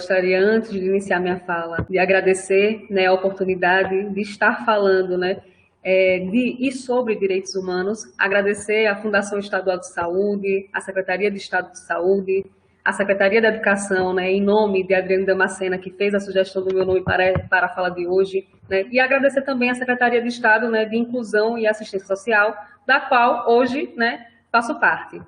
Gostaria, antes de iniciar minha fala, de agradecer, né, a oportunidade de estar falando, né, e sobre direitos humanos, agradecer à Fundação Estadual de Saúde, à Secretaria de Estado de Saúde, à Secretaria da Educação, né, em nome de Adriano Damascena, que fez a sugestão do meu nome para a fala de hoje, né, e agradecer também à Secretaria de Estado, né, de Inclusão e Assistência Social, da qual hoje, né, faço parte.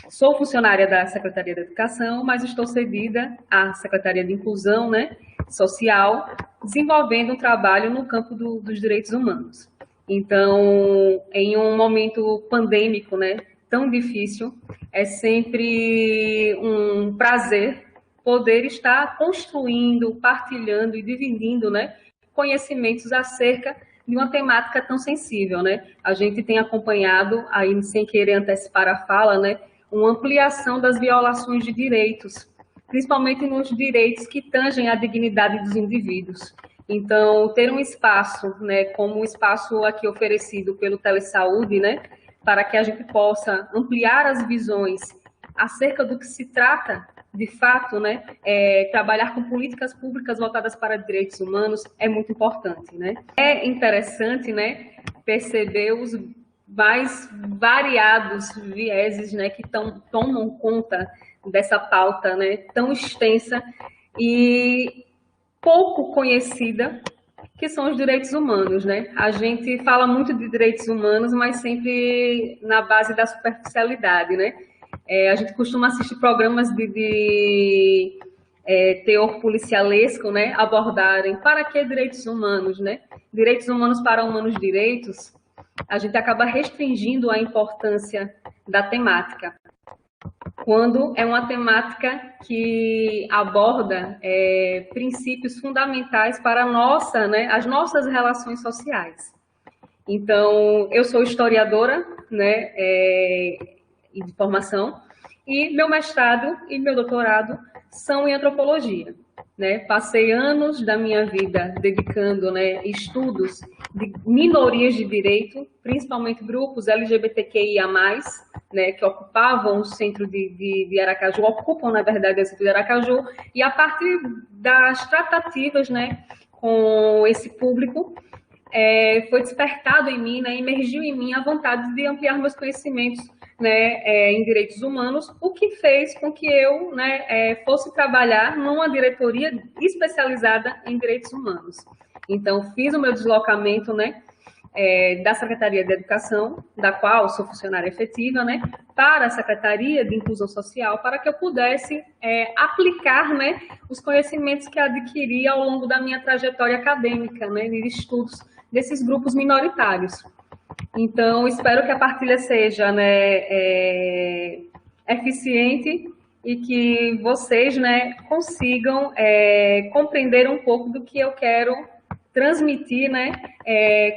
Sou funcionária da Secretaria da Educação, mas estou cedida à Secretaria de Inclusão, né, Social, desenvolvendo um trabalho no campo dos direitos humanos. Então, em um momento pandêmico, né, tão difícil, é sempre um prazer poder estar construindo, partilhando e dividindo, né, conhecimentos acerca de uma temática tão sensível, né? A gente tem acompanhado, aí sem querer antecipar a fala, né, uma ampliação das violações de direitos, principalmente nos direitos que tangem a dignidade dos indivíduos. Então, ter um espaço, né, como o espaço aqui oferecido pelo Telesaúde, né, para que a gente possa ampliar as visões acerca do que se trata, de fato, né, trabalhar com políticas públicas voltadas para direitos humanos é muito importante, né? É interessante, né, perceber os mais variados vieses, né, que tomam conta dessa pauta, né, tão extensa e pouco conhecida, que são os direitos humanos, né? A gente fala muito de direitos humanos, mas sempre na base da superficialidade, né? A gente costuma assistir programas de teor policialesco, né? Abordarem para que direitos humanos, né? Direitos humanos para humanos direitos. A gente acaba restringindo a importância da temática, quando é uma temática que aborda princípios fundamentais para as nossas relações sociais. Então, eu sou historiadora, né, de formação, e meu mestrado e meu doutorado são em antropologia. Né? Passei anos da minha vida dedicando, né, estudos de minorias de direito, principalmente grupos LGBTQIA+, né, que ocupavam o centro de Aracaju, ocupam, na verdade, o centro de Aracaju, e a partir das tratativas, né, com esse público, foi despertado em mim, né, emergiu em mim a vontade de ampliar meus conhecimentos, né, em direitos humanos, o que fez com que eu, né, fosse trabalhar numa diretoria especializada em direitos humanos. Então, fiz o meu deslocamento, né, da Secretaria de Educação, da qual sou funcionária efetiva, né, para a Secretaria de Inclusão Social, para que eu pudesse aplicar, né, os conhecimentos que adquiri ao longo da minha trajetória acadêmica, né, de estudos desses grupos minoritários. Então, espero que a partilha seja, né, eficiente e que vocês, né, consigam compreender um pouco do que eu quero transmitir, né,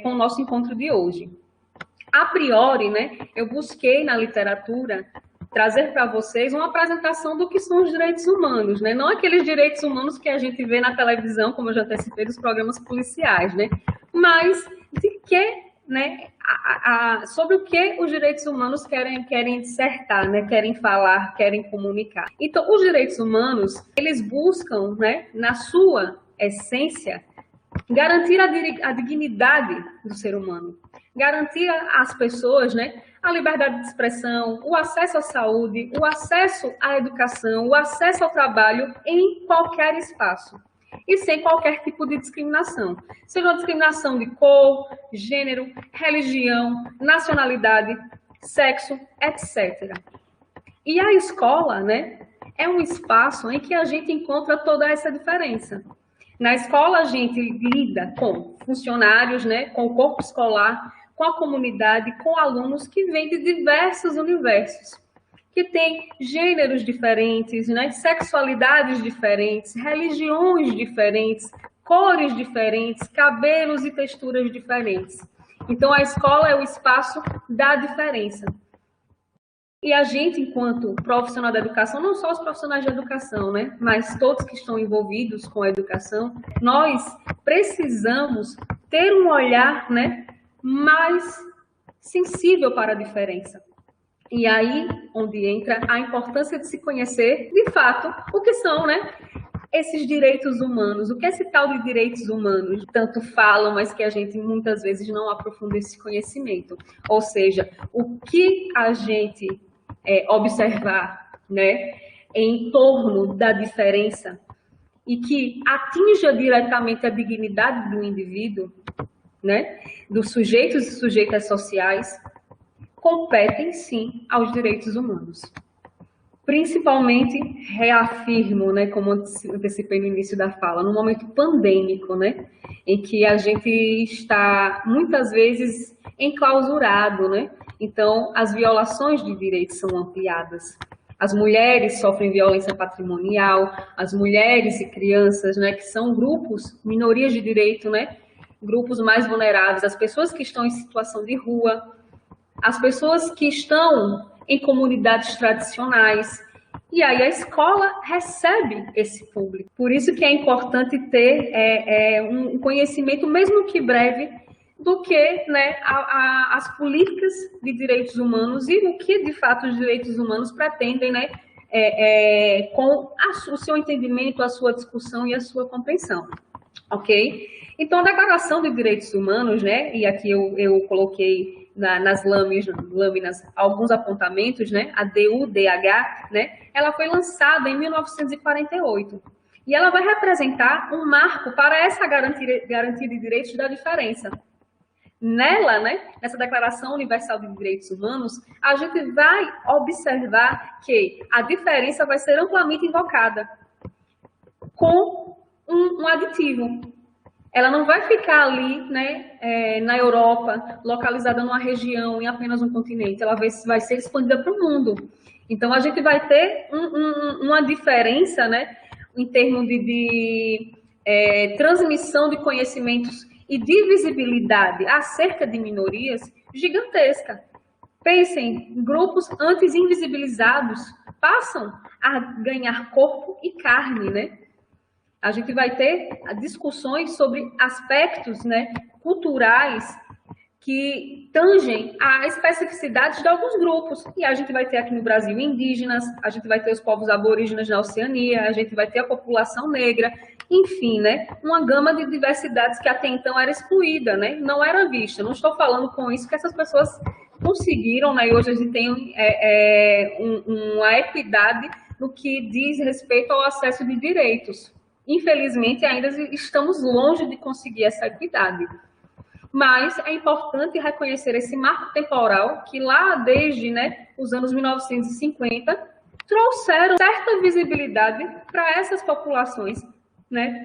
com o nosso encontro de hoje. A priori, né, eu busquei na literatura trazer para vocês uma apresentação do que são os direitos humanos, né? Não aqueles direitos humanos que a gente vê na televisão, como eu já antecipei, dos programas policiais, né? Mas de que, né, sobre o que os direitos humanos querem dissertar, né? Querem falar, querem comunicar. Então, os direitos humanos, eles buscam, né, na sua essência, garantir a dignidade do ser humano, garantir às pessoas, né, a liberdade de expressão, o acesso à saúde, o acesso à educação, o acesso ao trabalho em qualquer espaço e sem qualquer tipo de discriminação, seja uma discriminação de cor, gênero, religião, nacionalidade, sexo, etc. E a escola, né, é um espaço em que a gente encontra toda essa diferença. Na escola, a gente lida com funcionários, né, com o corpo escolar, com a comunidade, com alunos que vêm de diversos universos, que têm gêneros diferentes, né, sexualidades diferentes, religiões diferentes, cores diferentes, cabelos e texturas diferentes. Então, a escola é o espaço da diferença. E a gente, enquanto profissional da educação, não só os profissionais de educação, né, mas todos que estão envolvidos com a educação, nós precisamos ter um olhar, né, mais sensível para a diferença. E aí, onde entra a importância de se conhecer, de fato, o que são, né, esses direitos humanos, o que é esse tal de direitos humanos? Tanto falam, mas que a gente muitas vezes não aprofunda esse conhecimento. Ou seja, o que a gente observar, né, em torno da diferença e que atinja diretamente a dignidade do indivíduo, né, dos sujeitos e sujeitas sociais, competem sim aos direitos humanos. Principalmente, reafirmo, né, como antecipei no início da fala, no momento pandêmico, né, em que a gente está muitas vezes enclausurado, né, então as violações de direitos são ampliadas. As mulheres sofrem violência patrimonial, as mulheres e crianças, né, que são grupos, minorias de direito, né, grupos mais vulneráveis, as pessoas que estão em situação de rua, as pessoas que estão em comunidades tradicionais. E aí a escola recebe esse público. Por isso que é importante ter um conhecimento, mesmo que breve, do que, né, as políticas de direitos humanos e o que, de fato, os direitos humanos pretendem, né, com o seu entendimento, a sua discussão e a sua compreensão. Ok? Então, a Declaração de Direitos Humanos, né, e aqui eu coloquei nas lâminas alguns apontamentos, né, a DUDH, né, ela foi lançada em 1948 e ela vai representar um marco para essa garantia de direitos da diferença. Nela, né, nessa Declaração Universal de Direitos Humanos, a gente vai observar que a diferença vai ser amplamente invocada com um aditivo. Ela não vai ficar ali, né, na Europa, localizada numa região, em apenas um continente. Ela vai ser expandida para o mundo. Então, a gente vai ter uma diferença, né, em termos de transmissão de conhecimentos e de visibilidade acerca de minorias gigantesca. Pensem, grupos antes invisibilizados passam a ganhar corpo e carne, né? A gente vai ter discussões sobre aspectos, né, culturais que tangem a especificidades de alguns grupos. E a gente vai ter aqui no Brasil indígenas, a gente vai ter os povos aborígenes na Oceania, a gente vai ter a população negra, enfim, né, uma gama de diversidades que até então era excluída, né, não era vista. Não estou falando com isso que essas pessoas conseguiram, né, e hoje a gente tem uma equidade no que diz respeito ao acesso de direitos. Infelizmente, ainda estamos longe de conseguir essa equidade. Mas é importante reconhecer esse marco temporal que lá desde, né, os anos 1950 trouxeram certa visibilidade para essas populações, né,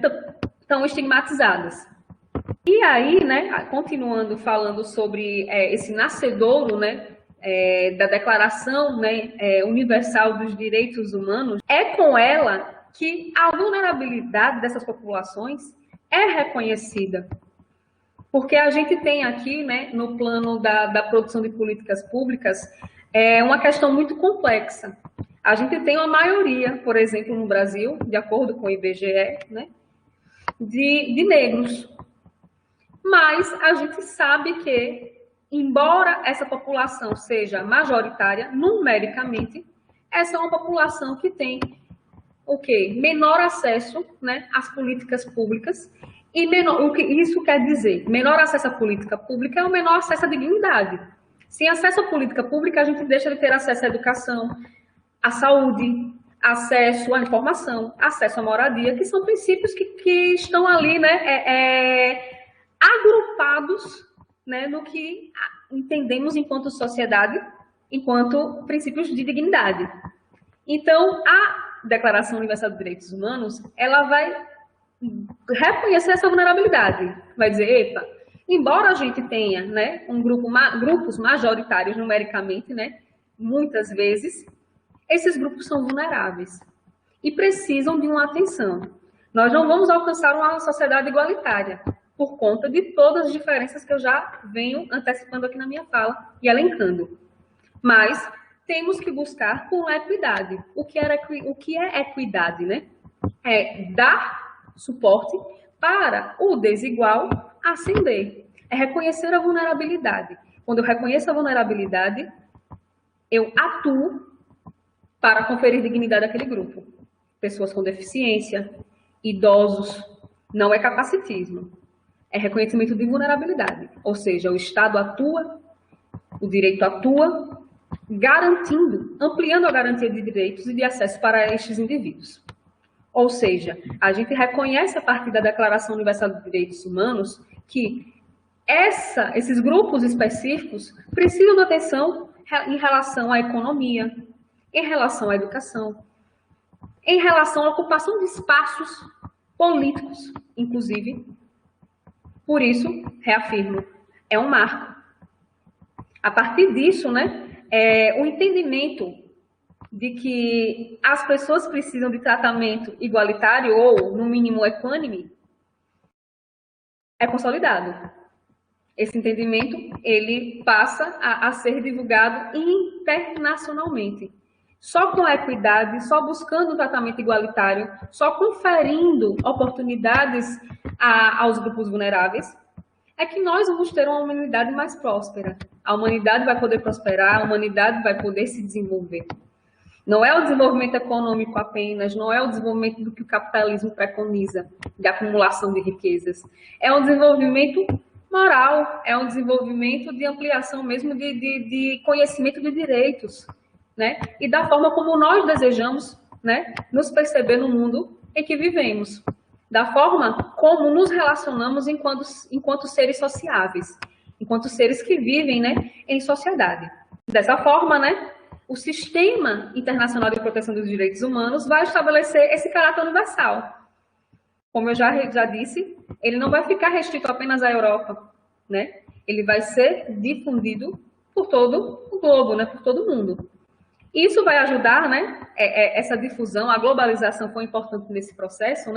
tão estigmatizadas. E aí, né, continuando falando sobre esse nascedouro, né, da Declaração, né, Universal dos Direitos Humanos, é com ela que a vulnerabilidade dessas populações é reconhecida. Porque a gente tem aqui, né, no plano da produção de políticas públicas, uma questão muito complexa. A gente tem uma maioria, por exemplo, no Brasil, de acordo com o IBGE, né, de negros. Mas a gente sabe que, embora essa população seja majoritária, numericamente, essa é uma população que tem o quê? Menor acesso, né, às políticas públicas. E o que isso quer dizer? Menor acesso à política pública é o menor acesso à dignidade. Sem acesso à política pública, a gente deixa de ter acesso à educação, à saúde, acesso à informação, acesso à moradia, que são princípios que estão ali, né, agrupados, né, no que entendemos enquanto sociedade, enquanto princípios de dignidade. Então, a Declaração Universal de Direitos Humanos, ela vai reconhecer essa vulnerabilidade. Vai dizer, epa, embora a gente tenha, né, grupos majoritários numericamente, né, muitas vezes, esses grupos são vulneráveis e precisam de uma atenção. Nós não vamos alcançar uma sociedade igualitária por conta de todas as diferenças que eu já venho antecipando aqui na minha fala e elencando. Mas temos que buscar por equidade. O que é equidade, né? É dar suporte para o desigual ascender. É reconhecer a vulnerabilidade. Quando eu reconheço a vulnerabilidade, eu atuo para conferir dignidade àquele grupo. Pessoas com deficiência, idosos, não é capacitismo, é reconhecimento de vulnerabilidade. Ou seja, o Estado atua, o direito atua, garantindo, ampliando a garantia de direitos e de acesso para estes indivíduos. Ou seja, a gente reconhece a partir da Declaração Universal de Direitos Humanos que esses grupos específicos precisam de atenção em relação à economia, em relação à educação, em relação à ocupação de espaços políticos, inclusive. Por isso, reafirmo, é um marco. A partir disso, o entendimento de que as pessoas precisam de tratamento igualitário ou, no mínimo, equânime, é consolidado. Esse entendimento, ele passa a ser divulgado internacionalmente. Só com a equidade, só buscando um tratamento igualitário, só conferindo oportunidades aos grupos vulneráveis, é que nós vamos ter uma humanidade mais próspera. A humanidade vai poder prosperar, a humanidade vai poder se desenvolver. Não é o desenvolvimento econômico apenas, não é o desenvolvimento do que o capitalismo preconiza, de acumulação de riquezas. É um desenvolvimento moral, é um desenvolvimento de ampliação mesmo de conhecimento de direitos, e da forma como nós desejamos, nos perceber no mundo em que vivemos, da forma como nos relacionamos enquanto seres sociáveis, enquanto seres que vivem, em sociedade. Dessa forma, o Sistema Internacional de Proteção dos Direitos Humanos vai estabelecer esse caráter universal. Como eu já disse, ele não vai ficar restrito apenas à Europa, Ele vai ser difundido por todo o globo, por todo o mundo. Isso vai ajudar, essa difusão, a globalização foi importante nesse processo,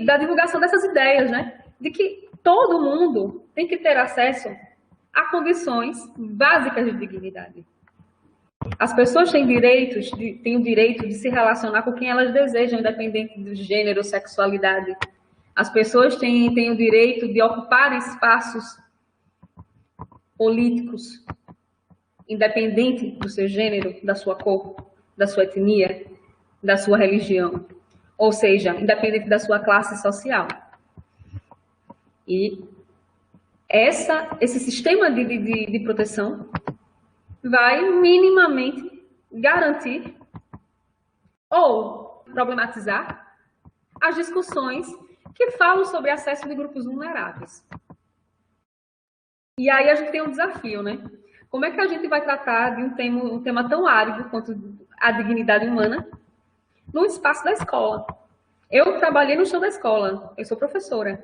da divulgação dessas ideias, de que todo mundo tem que ter acesso a condições básicas de dignidade. As pessoas têm o direito de se relacionar com quem elas desejam, independente do gênero, sexualidade. As pessoas têm o direito de ocupar espaços políticos, independente do seu gênero, da sua cor, da sua etnia, da sua religião. Ou seja, independente da sua classe social. E esse sistema de proteção vai minimamente garantir ou problematizar as discussões que falam sobre acesso de grupos vulneráveis. E aí a gente tem um desafio, Como é que a gente vai tratar de um tema tão árido quanto a dignidade humana no espaço da escola? Eu trabalhei no chão da escola, eu sou professora,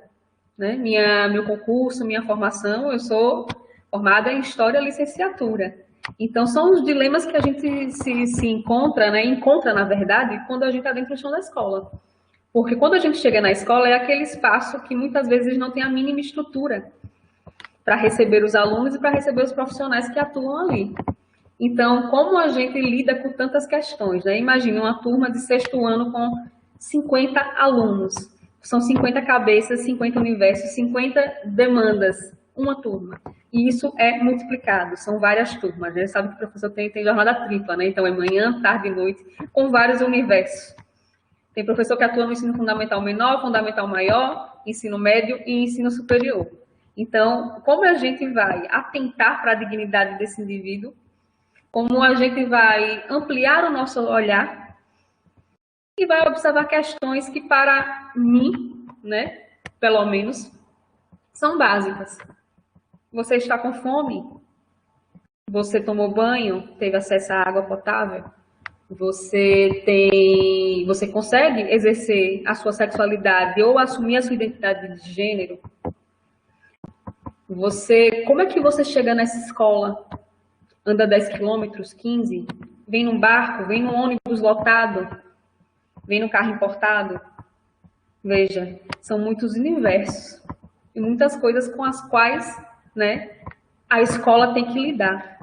Meu concurso, minha formação, eu sou formada em História e Licenciatura. Então, são os dilemas que a gente se encontra, na verdade, quando a gente está dentro do chão da escola. Porque quando a gente chega na escola, é aquele espaço que muitas vezes não tem a mínima estrutura para receber os alunos e para receber os profissionais que atuam ali. Então, como a gente lida com tantas questões, Imagine uma turma de 6º ano com 50 alunos. São 50 cabeças, 50 universos, 50 demandas, uma turma. E isso é multiplicado, são várias turmas. Sabe que o professor tem jornada tripla, Então é manhã, tarde e noite, com vários universos. Tem professor que atua no ensino fundamental menor, fundamental maior, ensino médio e ensino superior. Então, como a gente vai atentar para a dignidade desse indivíduo, como a gente vai ampliar o nosso olhar e vai observar questões que, para mim, pelo menos, são básicas. Você está com fome? Você tomou banho? Teve acesso à água potável? Você consegue exercer a sua sexualidade ou assumir a sua identidade de gênero? Como é que você chega nessa escola? Anda 10 quilômetros, 15? Vem num barco? Vem num ônibus lotado? Vem num carro importado? Veja, são muitos universos e muitas coisas com as quais, a escola tem que lidar.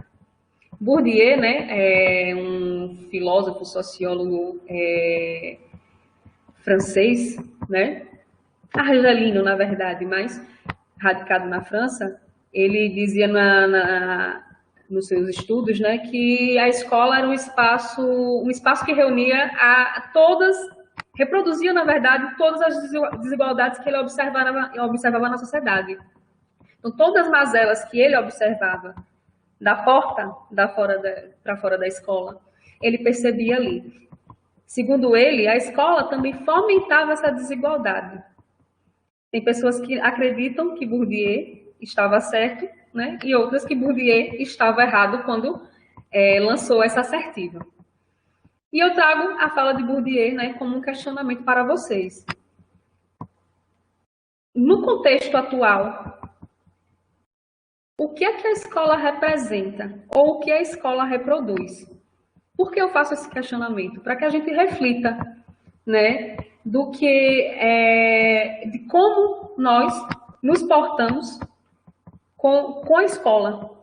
Bourdieu, é um filósofo, sociólogo francês, argelino, na verdade, mas radicado na França. Ele dizia nos seus estudos, que a escola era um espaço que reunia a todas reproduzia, na verdade, todas as desigualdades que ele observava na sociedade. Então, todas as mazelas que ele observava da porta para fora da escola, ele percebia ali. Segundo ele, a escola também fomentava essa desigualdade. Tem pessoas que acreditam que Bourdieu estava certo, né? E outras que Bourdieu estava errado quando lançou essa assertiva. E eu trago a fala de Bourdieu, né, como um questionamento para vocês. No contexto atual, o que é que a escola representa? Ou o que a escola reproduz? Por que eu faço esse questionamento? Para que a gente reflita, né, de como nós nos portamos com a escola.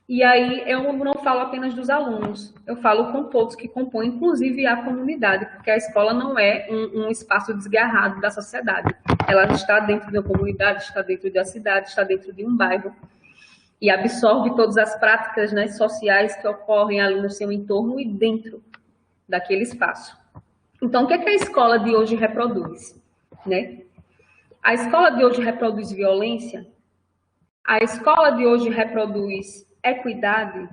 E aí eu não falo apenas dos alunos, eu falo com todos que compõem, inclusive a comunidade, porque a escola não é um espaço desgarrado da sociedade. Ela está dentro de uma comunidade, está dentro de uma cidade, está dentro de um bairro, e absorve todas as práticas, né, sociais que ocorrem ali no seu entorno e dentro daquele espaço. Então, o que é que a escola de hoje reproduz? Né? A escola de hoje reproduz violência? A escola de hoje reproduz equidade?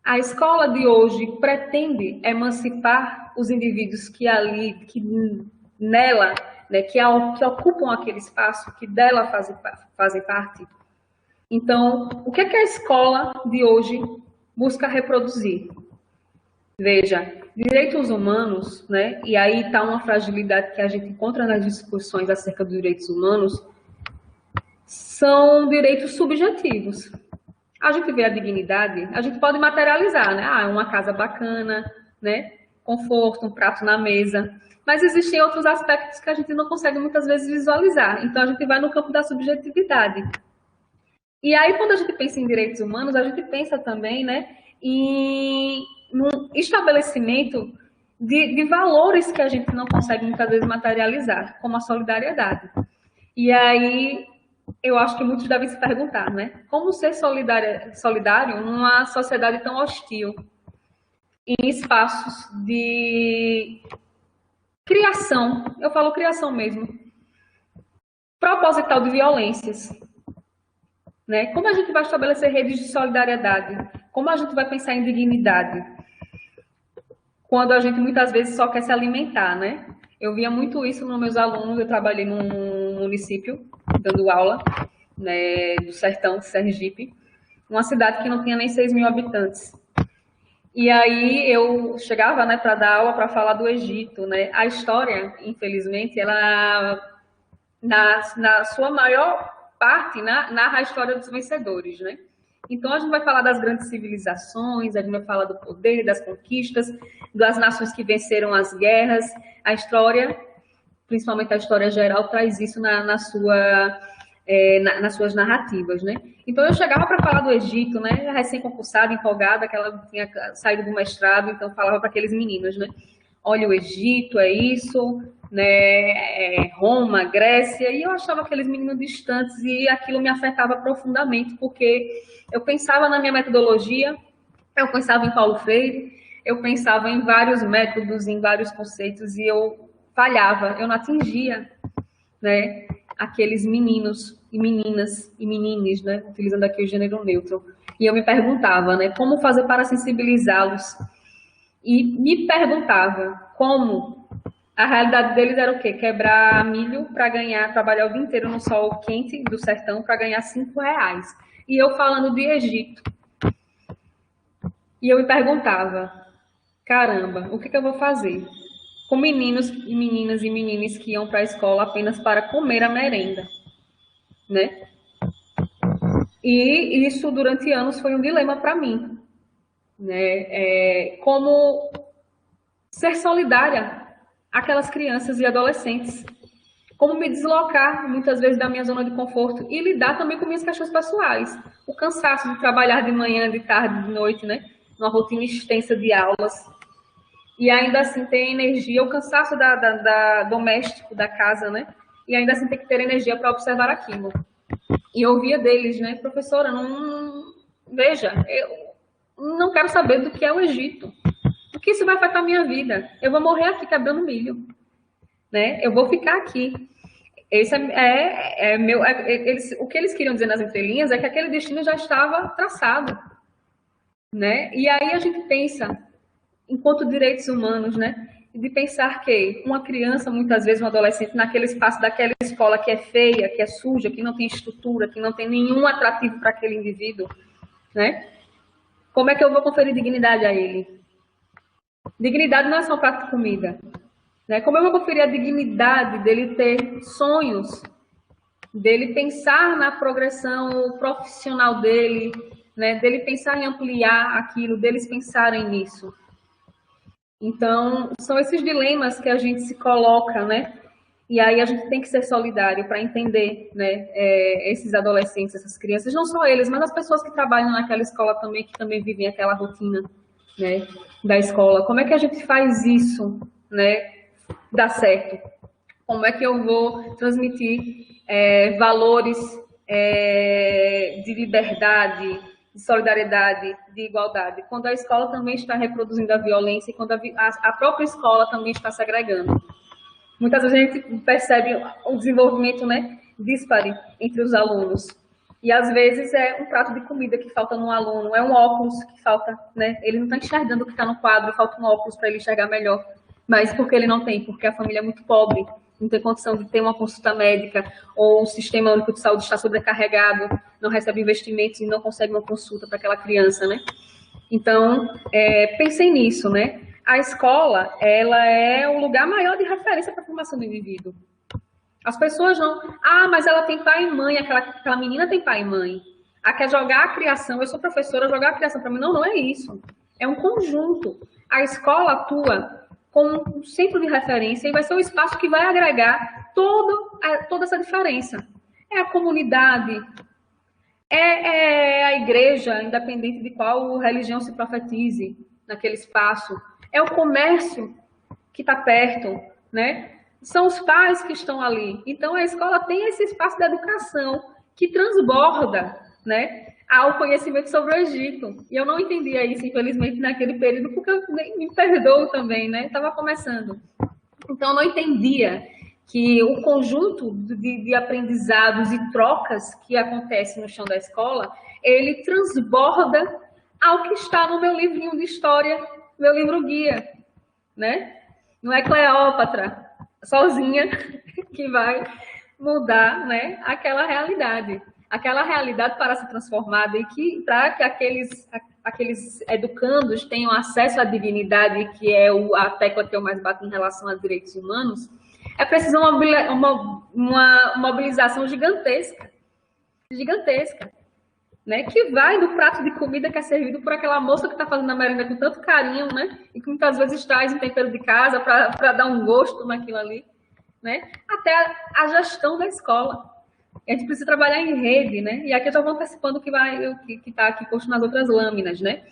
A escola de hoje pretende emancipar os indivíduos que nela, né, que ocupam aquele espaço, que dela fazem parte? Então, o que é que a escola de hoje busca reproduzir? Veja, direitos humanos, né, e aí está uma fragilidade que a gente encontra nas discussões acerca dos direitos humanos, são direitos subjetivos. A gente vê a dignidade, a gente pode materializar, né? Uma casa bacana, né? Conforto, um prato na mesa. Mas existem outros aspectos que a gente não consegue muitas vezes visualizar. Então, a gente vai no campo da subjetividade. E aí, quando a gente pensa em direitos humanos, a gente pensa também, né, em um estabelecimento de valores que a gente não consegue muitas vezes materializar, como a solidariedade. E aí, eu acho que muitos devem se perguntar, né, como ser solidário numa sociedade tão hostil, em espaços de criação, eu falo criação mesmo, proposital de violências. Né? Como a gente vai estabelecer redes de solidariedade? Como a gente vai pensar em dignidade? Quando a gente muitas vezes só quer se alimentar, né? Eu via muito isso nos meus alunos, eu trabalhei num município, dando aula, né, do sertão de Sergipe, uma cidade que não tinha nem 6 mil habitantes. E aí eu chegava, né, para dar aula, para falar do Egito, né? A história, infelizmente, ela, na sua maior parte, narra a história dos vencedores, né? Então, a gente vai falar das grandes civilizações, a gente vai falar do poder, das conquistas, das nações que venceram as guerras. A história, principalmente a história geral, traz isso nas suas narrativas, né? Então, eu chegava para falar do Egito, né? Recém-concursada, empolgada, que ela tinha saído do mestrado, então falava para aqueles meninos, né? Olha, o Egito é isso, né, Roma, Grécia, e eu achava aqueles meninos distantes e aquilo me afetava profundamente, porque eu pensava na minha metodologia, eu pensava em Paulo Freire, eu pensava em vários métodos, em vários conceitos, e eu falhava, eu não atingia, né, aqueles meninos e meninas e menines, né, utilizando aqui o gênero neutro. E eu me perguntava, né, como fazer para sensibilizá-los? E me perguntava como a realidade deles era o quê? Quebrar milho para trabalhar o dia inteiro no sol quente do sertão para ganhar R$5. E eu falando de Egito. E eu me perguntava, caramba, o que eu vou fazer com meninos e meninas e meninas que iam para a escola apenas para comer a merenda, né? E isso durante anos foi um dilema para mim, né? Como ser solidária àquelas crianças e adolescentes, como me deslocar muitas vezes da minha zona de conforto e lidar também com minhas questões pessoais, o cansaço de trabalhar de manhã, de tarde, de noite, né? Numa rotina extensa de aulas, e ainda assim ter energia, o cansaço da doméstico da casa, né? E ainda assim ter que ter energia para observar aquilo. E eu ouvia deles, né? Professora, veja, eu não quero saber do que é o Egito. O que isso vai afetar a minha vida? Eu vou morrer aqui quebrando milho. né? Eu vou ficar aqui. Esse o que eles queriam dizer nas entrelinhas é que aquele destino já estava traçado, né? E aí a gente pensa, enquanto direitos humanos, né? De pensar que uma criança, muitas vezes um adolescente, naquele espaço daquela escola que é feia, que é suja, que não tem estrutura, que não tem nenhum atrativo para aquele indivíduo, né? Como é que eu vou conferir dignidade a ele? Dignidade não é só um prato de comida, né? Como eu vou conferir a dignidade dele ter sonhos, dele pensar na progressão profissional dele, né? Dele pensar em ampliar aquilo, deles pensarem nisso. Então, são esses dilemas que a gente se coloca, né? E aí a gente tem que ser solidário para entender, né, esses adolescentes, essas crianças, não só eles, mas as pessoas que trabalham naquela escola também, que também vivem aquela rotina, né, da escola. Como é que a gente faz isso, né, dar certo? Como é que eu vou transmitir valores de liberdade, de solidariedade, de igualdade, quando a escola também está reproduzindo a violência e quando a própria escola também está segregando? Muitas vezes a gente percebe o desenvolvimento, né, dispare entre os alunos. E às vezes é um prato de comida que falta no aluno, é um óculos que falta, né? Ele não está enxergando o que está no quadro, falta um óculos para ele enxergar melhor. Mas porque ele não tem, porque a família é muito pobre, não tem condição de ter uma consulta médica, ou o Sistema Único de Saúde está sobrecarregado, não recebe investimentos e não consegue uma consulta para aquela criança, né? Então, pensem nisso, né? A escola, ela é o lugar maior de referência para a formação do indivíduo. As pessoas não... Ah, mas ela tem pai e mãe, aquela menina tem pai e mãe. Ah, quer jogar a criação, eu sou professora, jogar a criação para mim. Não, não é isso. É um conjunto. A escola atua como um centro de referência e vai ser um espaço que vai agregar toda essa diferença. É a comunidade, é a igreja, independente de qual religião se profetize naquele espaço. É o comércio que está perto, né? São os pais que estão ali. Então, a escola tem esse espaço da educação que transborda, né, ao conhecimento sobre o Egito. E eu não entendia isso, infelizmente, naquele período, porque eu me perdoo também, né? Estava começando. Então, eu não entendia que o conjunto de aprendizados e trocas que acontece no chão da escola, ele transborda ao que está no meu livrinho de história, meu livro guia, né? Não é Cleópatra sozinha que vai mudar, né, aquela realidade. Aquela realidade para ser transformada e que para que aqueles educandos tenham acesso à dignidade, que é a tecla que eu mais bato em relação a direitos humanos, é preciso uma mobilização gigantesca, né? Que vai do prato de comida que é servido por aquela moça que está fazendo a merenda com tanto carinho, né? E que muitas vezes traz um tempero de casa para dar um gosto naquilo ali, né? Até a gestão da escola. A gente precisa trabalhar em rede, né? E aqui eu já vou antecipando o que está aqui posto nas outras lâminas, né?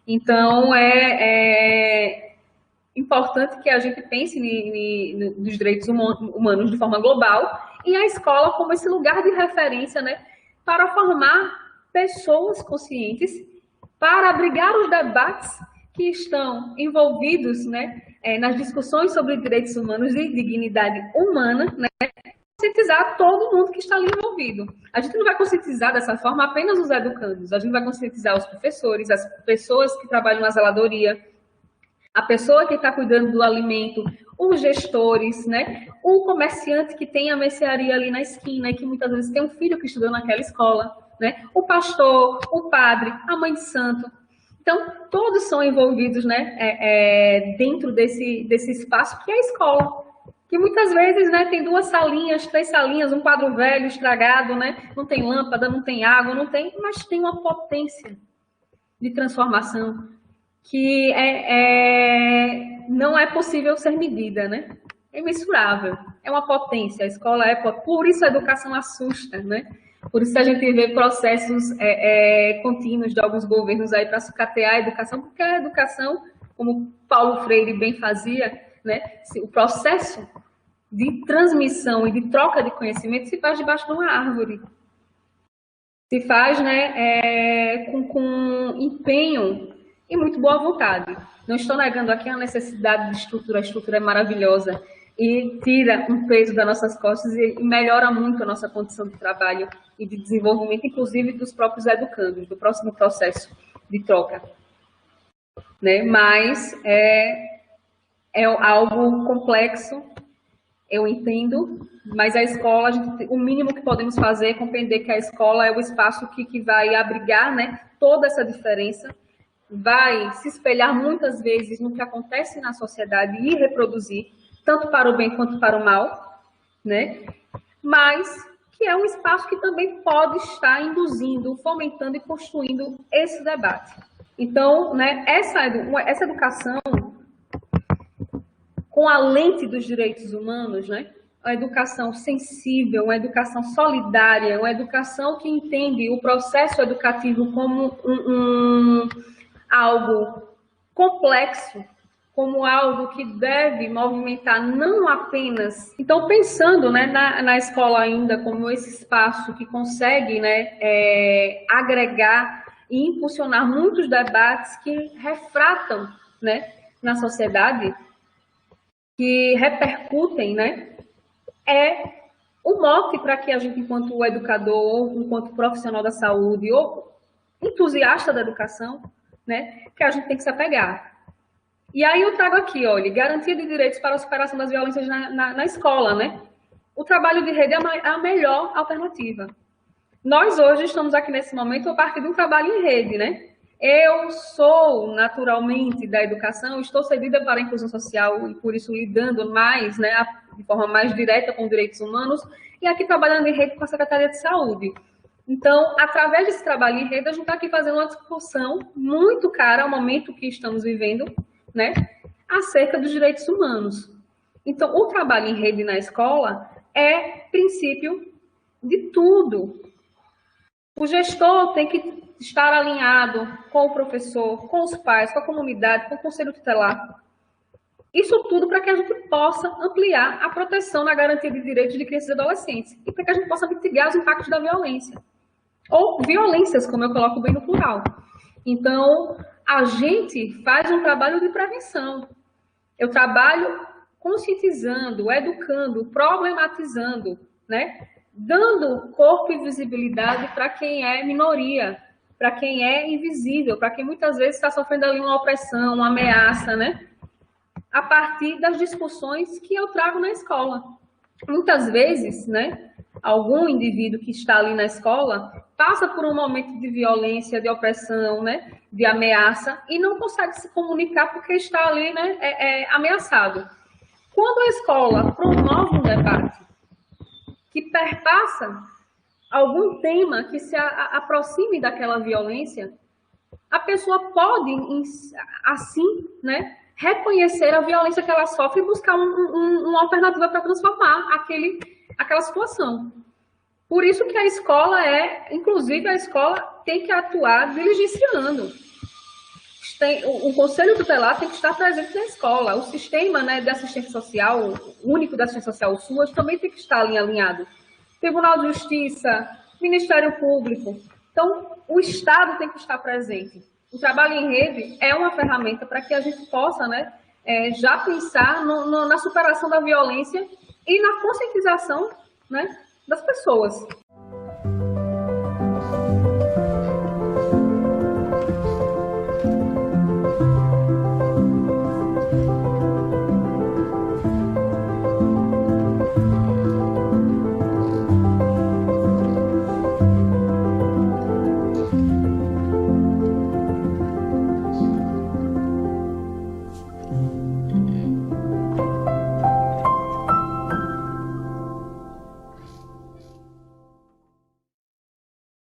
Então, é importante que a gente pense nos direitos humanos de forma global e a escola como esse lugar de referência, né, para formar pessoas conscientes, para abrigar os debates que estão envolvidos, né, nas discussões sobre direitos humanos e dignidade humana, né, conscientizar todo mundo que está ali envolvido. A gente não vai conscientizar dessa forma apenas os educandos, a gente vai conscientizar os professores, as pessoas que trabalham na zeladoria, a pessoa que está cuidando do alimento, os gestores, né? O comerciante que tem a mercearia ali na esquina e que muitas vezes tem um filho que estudou naquela escola, né? O pastor, o padre, a mãe de santo. Então, todos são envolvidos, né? Dentro desse espaço que é a escola. Que muitas vezes, né, tem 2 salinhas, 3 salinhas, um quadro velho, estragado, né? Não tem lâmpada, não tem água, não tem, mas tem uma potência de transformação que não é possível ser medida, né? É imensurável, é uma potência, a escola por isso a educação assusta, né? Por isso a gente vê processos contínuos de alguns governos aí para sucatear a educação, porque a educação, como Paulo Freire bem fazia, né? O processo de transmissão e de troca de conhecimento se faz debaixo de uma árvore. Se faz, né, com empenho e muito boa vontade. Não estou negando aqui a necessidade de estrutura, a estrutura é maravilhosa, e tira um peso das nossas costas e melhora muito a nossa condição de trabalho e de desenvolvimento, inclusive dos próprios educandos, do próximo processo de troca. Né? Mas é algo complexo, eu entendo, mas a escola, o mínimo que podemos fazer é compreender que a escola é o espaço que vai abrigar, né, toda essa diferença, vai se espelhar muitas vezes no que acontece na sociedade e reproduzir, tanto para o bem quanto para o mal, né? Mas que é um espaço que também pode estar induzindo, fomentando e construindo esse debate. Então, né, essa educação com a lente dos direitos humanos, né? Uma educação sensível, uma educação solidária, uma educação que entende o processo educativo como algo complexo, como algo que deve movimentar não apenas... Então, pensando, né, na escola ainda como esse espaço que consegue, né, agregar e impulsionar muitos debates que refratam, né, na sociedade, que repercutem, né, é o mote para que a gente, enquanto educador, enquanto profissional da saúde ou entusiasta da educação, né, que a gente tem que se apegar. E aí eu trago aqui, olha, garantia de direitos para a superação das violências na escola, né? O trabalho de rede é a melhor alternativa. Nós hoje estamos aqui nesse momento a partir de um trabalho em rede, né? Eu sou naturalmente da educação, estou cedida para a inclusão social e por isso lidando mais, né, de forma mais direta com direitos humanos e aqui trabalhando em rede com a Secretaria de Saúde. Então, através desse trabalho em rede, a gente está aqui fazendo uma discussão muito cara ao momento que estamos vivendo, né, acerca dos direitos humanos. Então, o trabalho em rede na escola é princípio de tudo. O gestor tem que estar alinhado com o professor, com os pais, com a comunidade, com o conselho tutelar. Isso tudo para que a gente possa ampliar a proteção na garantia de direitos de crianças e adolescentes e para que a gente possa mitigar os impactos da violência. Ou violências, como eu coloco bem no plural. Então, a gente faz um trabalho de prevenção. Eu trabalho conscientizando, educando, problematizando, né? Dando corpo e visibilidade para quem é minoria, para quem é invisível, para quem muitas vezes está sofrendo ali uma opressão, uma ameaça, né? A partir das discussões que eu trago na escola. Muitas vezes, né, algum indivíduo que está ali na escola passa por um momento de violência, de opressão, né, de ameaça e não consegue se comunicar porque está ali, né, ameaçado. Quando a escola promove um debate que perpassa algum tema que se aproxime daquela violência, a pessoa pode, assim, né, reconhecer a violência que ela sofre e buscar uma alternativa para transformar aquela situação. Por isso que a escola inclusive a escola tem que atuar diligenciando. O Conselho Tutelar tem que estar presente na escola. O sistema, né, de assistência social, único da assistência social, o SUAS, também tem que estar ali alinhado. Tribunal de Justiça, Ministério Público. Então, o Estado tem que estar presente. O trabalho em rede é uma ferramenta para que a gente possa, né, já pensar na superação da violência e na conscientização, né, das pessoas.